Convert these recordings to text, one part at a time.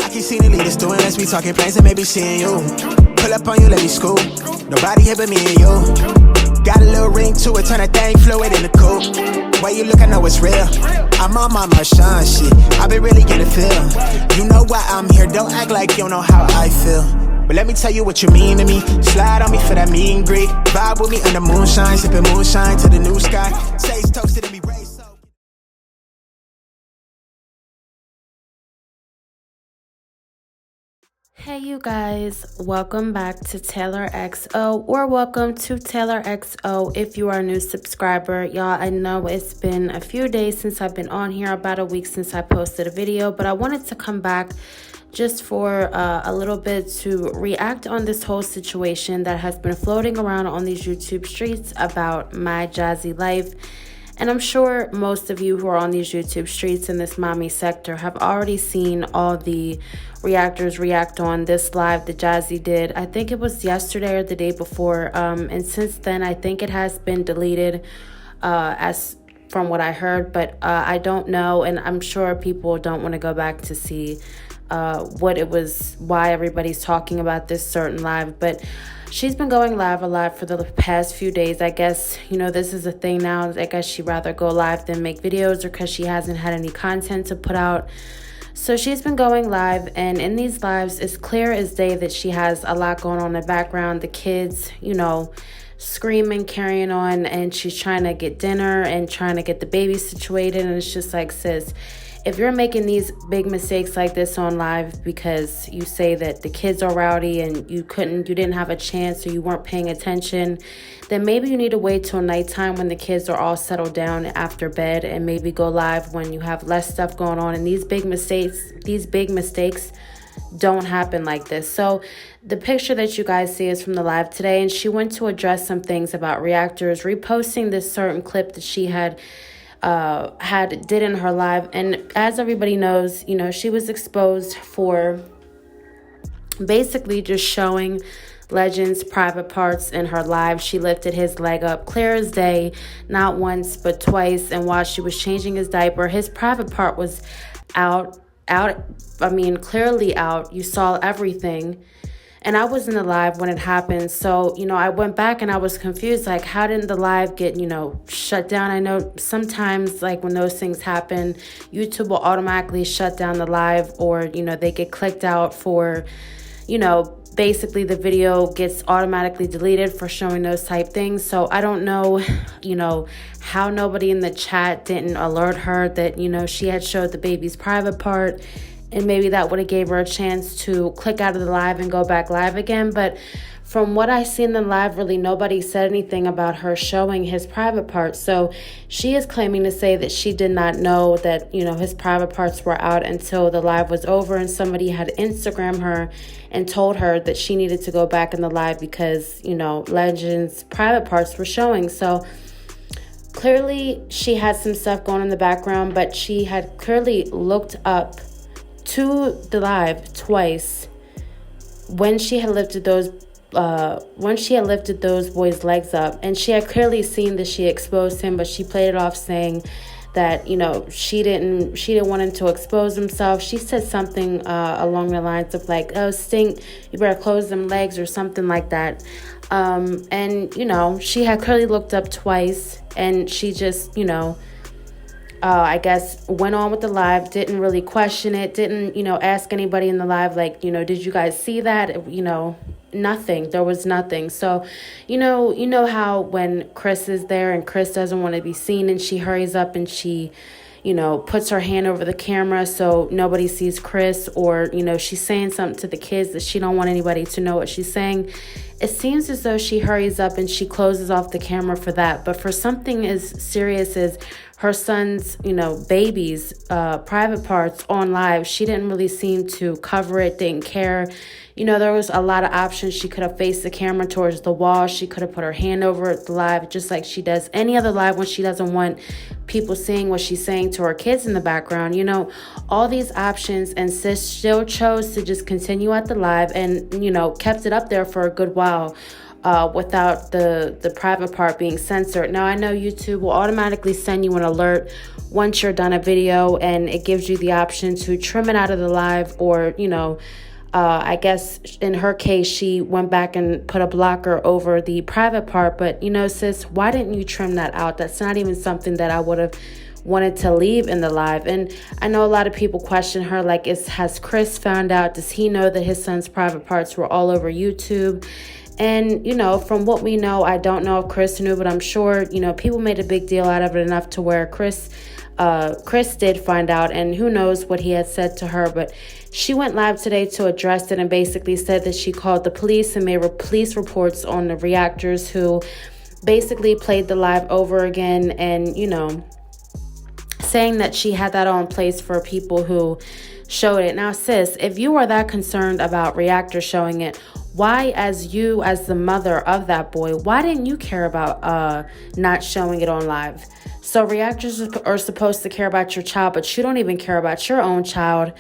I keep seeing the leaders doing, let's be talking plans and maybe seeing you. Pull up on you, let me scoop. Nobody here but me and you. Got a little ring to it, turn that thing fluid in the coupe. Way you look, I know it's real. I'm on my Marshawn shit, I been really getting feel. You know why I'm here, don't act like you don't know how I feel. But let me tell you what you mean to me. Slide on me for that meet and greet. Vibe with me under moonshine, sipping moonshine to the new sky. Taste toasted and be raised so. Hey you guys, welcome back to TaylorXo, or welcome to TaylorXo if you are a new subscriber. Y'all, I know it's been a few days since I've been on here, about a week since I posted a video, but I wanted to come back just for a little bit to react on this whole situation that has been floating around on these YouTube streets about my Jazzy life. And I'm sure most of you who are on these YouTube streets in this mommy sector have already seen all the reactors react on this live that Jazzy did. I think it was yesterday or the day before. And since then, I think it has been deleted as from what I heard. But I don't know. And I'm sure people don't want to go back to see what it was, why everybody's talking about this certain live. But she's been going live a lot for the past few days. I guess, you know, this is a thing now. I guess she'd rather go live than make videos, or because she hasn't had any content to put out. So she's been going live, and in these lives, it's clear as day that she has a lot going on in the background. The kids, you know, screaming, carrying on, and she's trying to get dinner and trying to get the baby situated. And it's just like, sis, if you're making these big mistakes like this on live because you say that the kids are rowdy and you didn't have a chance, or you weren't paying attention, then maybe you need to wait till nighttime when the kids are all settled down after bed, and maybe go live when you have less stuff going on. And these big mistakes don't happen like this. So the picture that you guys see is from the live today, and she went to address some things about reactors reposting this certain clip that she did in her live. And as everybody knows, you know, she was exposed for basically just showing Legend's private parts in her live. She lifted his leg up clear as day, not once but twice, and while she was changing his diaper, his private part was out, I mean clearly out. You saw everything. And I was in the live when it happened. So, you know, I went back and I was confused. Like, how didn't the live get, you know, shut down? I know sometimes, like, when those things happen, YouTube will automatically shut down the live, or, you know, they get clicked out for, you know, basically the video gets automatically deleted for showing those type things. So I don't know, you know, how nobody in the chat didn't alert her that, you know, she had showed the baby's private part. And maybe that would have gave her a chance to click out of the live and go back live again. But from what I see in the live, really nobody said anything about her showing his private parts. So she is claiming to say that she did not know that, you know, his private parts were out until the live was over, and somebody had Instagrammed her and told her that she needed to go back in the live because, you know, Legend's private parts were showing. So clearly she had some stuff going in the background, but she had clearly looked up to the live twice when she had lifted those boys' legs up, and she had clearly seen that she exposed him, but she played it off saying that, you know, she didn't want him to expose himself. She said something along the lines of like, oh, Stink, you better close them legs, or something like that. And, you know, she had clearly looked up twice, and she just, you know, I guess went on with the live, didn't really question it, didn't, you know, ask anybody in the live, like, you know, did you guys see that? You know, nothing. There was nothing. So, you know how when Chris is there and Chris doesn't want to be seen, and she hurries up and she, you know, puts her hand over the camera so nobody sees Chris, or, you know, she's saying something to the kids that she don't want anybody to know what she's saying. It seems as though she hurries up and she closes off the camera for that. But for something as serious as her son's, you know, baby's private parts on live, she didn't really seem to cover it, didn't care. You know, there was a lot of options. She could have faced the camera towards the wall. She could have put her hand over the live, just like she does any other live when she doesn't want people seeing what she's saying to her kids in the background. You know, all these options, and sis still chose to just continue at the live and, you know, kept it up there for a good while. without the private part being censored. Now, I know YouTube will automatically send you an alert once you're done a video, and it gives you the option to trim it out of the live, or, I guess in her case, she went back and put a blocker over the private part. But, sis, why didn't you trim that out? That's not even something that I would have wanted to leave in the live. And I know a lot of people question her, like, has Chris found out? Does he know that his son's private parts were all over YouTube? And, from what we know, I don't know if Chris knew, but I'm sure, people made a big deal out of it enough to where Chris did find out, and who knows what he had said to her. But she went live today to address it and basically said that she called the police and made police reports on the reactors who basically played the live over again, and, saying that she had that all in place for people who showed it. Now, sis, if you are that concerned about reactors showing it, why, as the mother of that boy, why didn't you care about not showing it on live? So reactors are supposed to care about your child, but you don't even care about your own child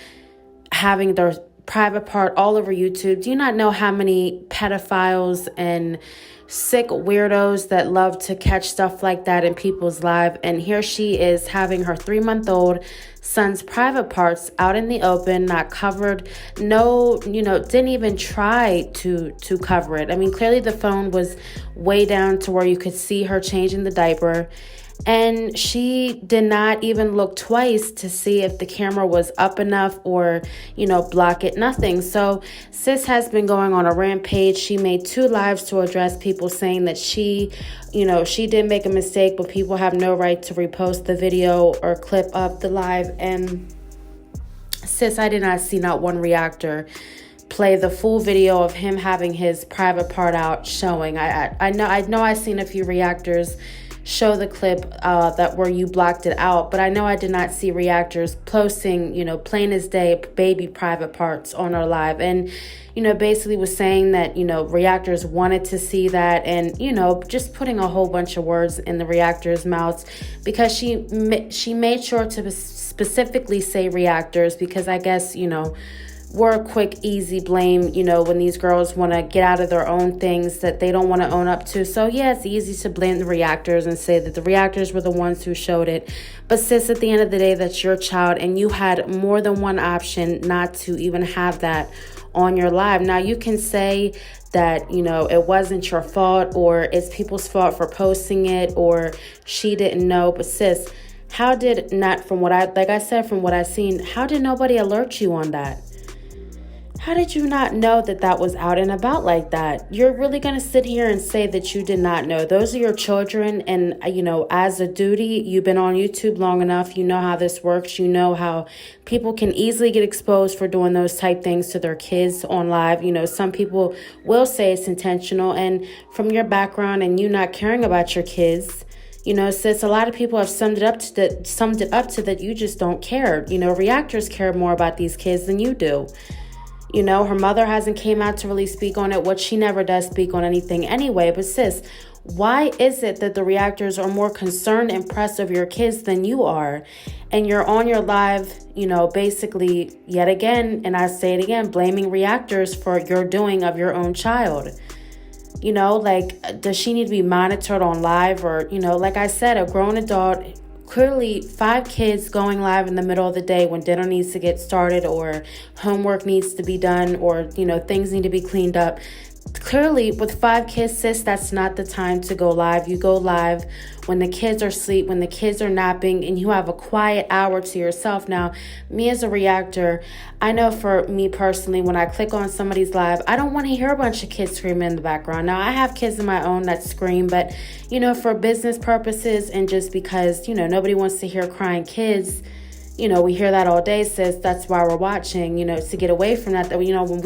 having their private part all over YouTube. Do you not know how many pedophiles and sick weirdos that love to catch stuff like that in people's lives? And here she is having her 3-month-old son's private parts out in the open, not covered. No, didn't even try to cover it. I mean, clearly the phone was way down to where you could see her changing the diaper. And she did not even look twice to see if the camera was up enough or, block it, nothing. So sis has been going on a rampage. She made 2 lives to address people saying that she did make a mistake, but people have no right to repost the video or clip up the live. And sis, I did not see not one reactor play the full video of him having his private part out showing. I know I seen a few reactors show the clip that where you blocked it out, but I know I did not see reactors posting, plain as day, baby private parts on our live. And, basically was saying that, reactors wanted to see that, and, just putting a whole bunch of words in the reactors' mouths, because she made sure to specifically say reactors, because I guess, we're a quick, easy blame, when these girls want to get out of their own things that they don't want to own up to. So, yeah, it's easy to blame the reactors and say that the reactors were the ones who showed it. But, sis, at the end of the day, that's your child, and you had more than one option not to even have that on your live. Now, you can say that, it wasn't your fault, or it's people's fault for posting it, or she didn't know. But, sis, how did not, from what I seen, how did nobody alert you on that? How did you not know that was out and about like that? You're really going to sit here and say that you did not know? Those are your children. And, as a duty, you've been on YouTube long enough. You know how this works. You know how people can easily get exposed for doing those type things to their kids on live. Some people will say it's intentional. And from your background and you not caring about your kids, sis, a lot of people have summed it up to that you just don't care. Reactors care more about these kids than you do. Her mother hasn't came out to really speak on it, which she never does speak on anything anyway. But sis, why is it that the reactors are more concerned and pressed of your kids than you are? And you're on your live, basically yet again, and I say it again, blaming reactors for your doing of your own child. Does she need to be monitored on live? Or, like I said, a grown adult, clearly 5 kids going live in the middle of the day when dinner needs to get started, or homework needs to be done, or, things need to be cleaned up. Clearly, with 5 kids, sis, that's not the time to go live. You go live when the kids are asleep, when the kids are napping, and you have a quiet hour to yourself. Now, me as a reactor, I know for me personally, when I click on somebody's live, I don't want to hear a bunch of kids screaming in the background. Now, I have kids of my own that scream, but, for business purposes and just because, nobody wants to hear crying kids, we hear that all day, sis. That's why we're watching, to get away from that, when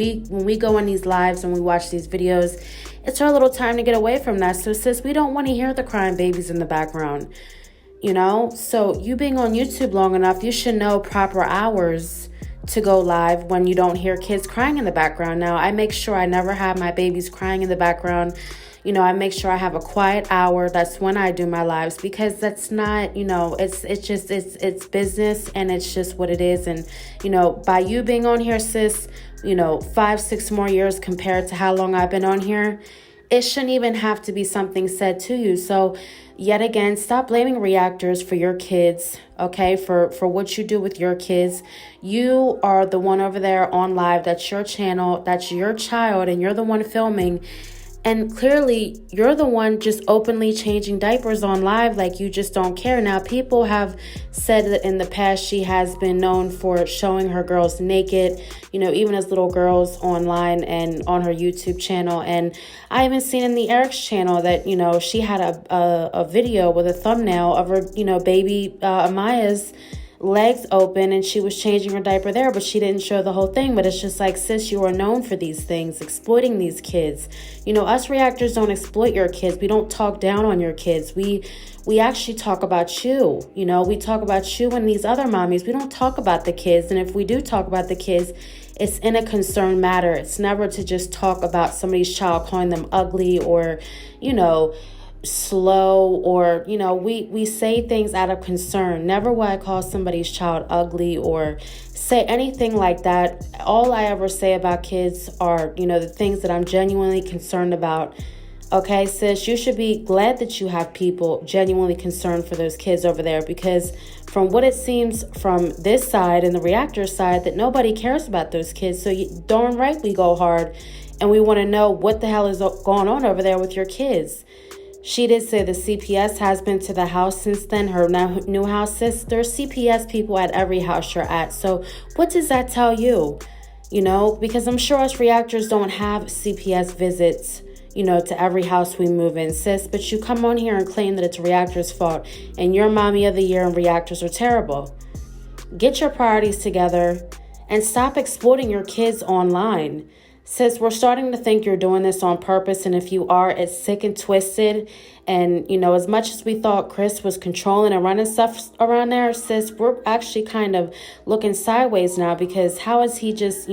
we go on these lives and we watch these videos, it's our little time to get away from that. So, sis, we don't want to hear the crying babies in the background, So you being on YouTube long enough, you should know proper hours to go live when you don't hear kids crying in the background. Now, I make sure I never have my babies crying in the background. I make sure I have a quiet hour. That's when I do my lives, because that's not, it's business, and it's just what it is. And, by you being on here, sis, 5-6 more years compared to how long I've been on here, it shouldn't even have to be something said to you. So yet again, stop blaming reactors for your kids, okay, for what you do with your kids. You are the one over there on live. That's your channel. That's your child, and you're the one filming. And clearly, you're the one just openly changing diapers on live like you just don't care. Now, people have said that in the past she has been known for showing her girls naked, even as little girls online and on her YouTube channel. And I even seen in the Eric's channel that, she had a video with a thumbnail of her, baby Amaya's legs open, and she was changing her diaper there, but she didn't show the whole thing. But it's just like, sis, you are known for these things, exploiting these kids. Us reactors don't exploit your kids. We don't talk down on your kids. We actually talk about you. We talk about you and these other mommies. We don't talk about the kids. And if we do talk about the kids, it's in a concerned matter. It's never to just talk about somebody's child, calling them ugly or, slow, or we say things out of concern. Never will I call somebody's child ugly or say anything like that. All I ever say about kids are the things that I'm genuinely concerned about. Okay, sis, you should be glad that you have people genuinely concerned for those kids over there, because from what it seems from this side and the reactor side, that nobody cares about those kids. So darn right we go hard and we want to know what the hell is going on over there with your kids. She did say the CPS has been to the house since then, her new house, sis. There's CPS people at every house you're at. So what does that tell you? Because I'm sure us reactors don't have CPS visits, to every house we move in, sis. But you come on here and claim that it's reactors' fault and you're mommy of the year and reactors are terrible. Get your priorities together and stop exploiting your kids online. Sis, we're starting to think you're doing this on purpose, and if you are, it's sick and twisted. And, as much as we thought Chris was controlling and running stuff around there, sis, we're actually kind of looking sideways now, because how is he just,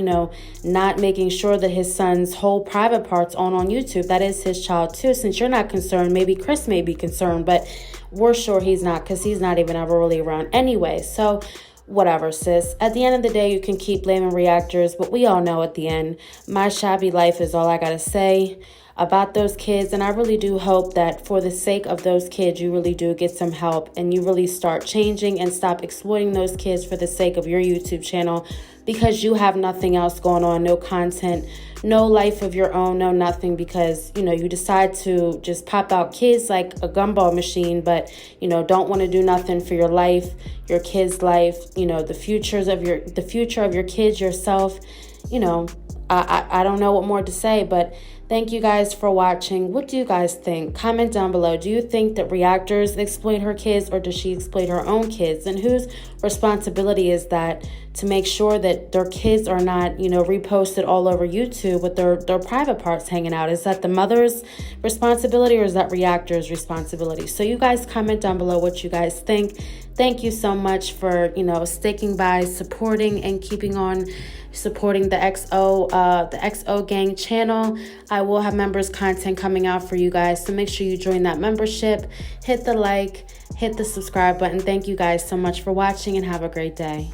not making sure that his son's whole private parts on YouTube? That is his child too. Since you're not concerned, maybe Chris may be concerned, but we're sure he's not, because he's not even ever really around anyway. So whatever, sis. At the end of the day, you can keep blaming reactors, but we all know at the end, my shabby life is all I gotta say about those kids. And I really do hope that for the sake of those kids, you really do get some help and you really start changing and stop exploiting those kids for the sake of your YouTube channel, because you have nothing else going on, no content, no life of your own, no nothing, because, you decide to just pop out kids like a gumball machine, but, don't want to do nothing for your life, your kids' life, the future of your kids, yourself. I don't know what more to say, but thank you guys for watching. What do you guys think? Comment down below. Do you think that reactors exploit her kids, or does she exploit her own kids? And whose responsibility is that to make sure that their kids are not, reposted all over YouTube with their private parts hanging out? Is that the mother's responsibility, or is that reactor's responsibility? So you guys comment down below what you guys think. Thank you so much for, sticking by, supporting, and keeping on supporting the XO Gang channel. I will have members content coming out for you guys, so make sure you join that membership. Hit the like, hit the subscribe button. Thank you guys so much for watching, and have a great day.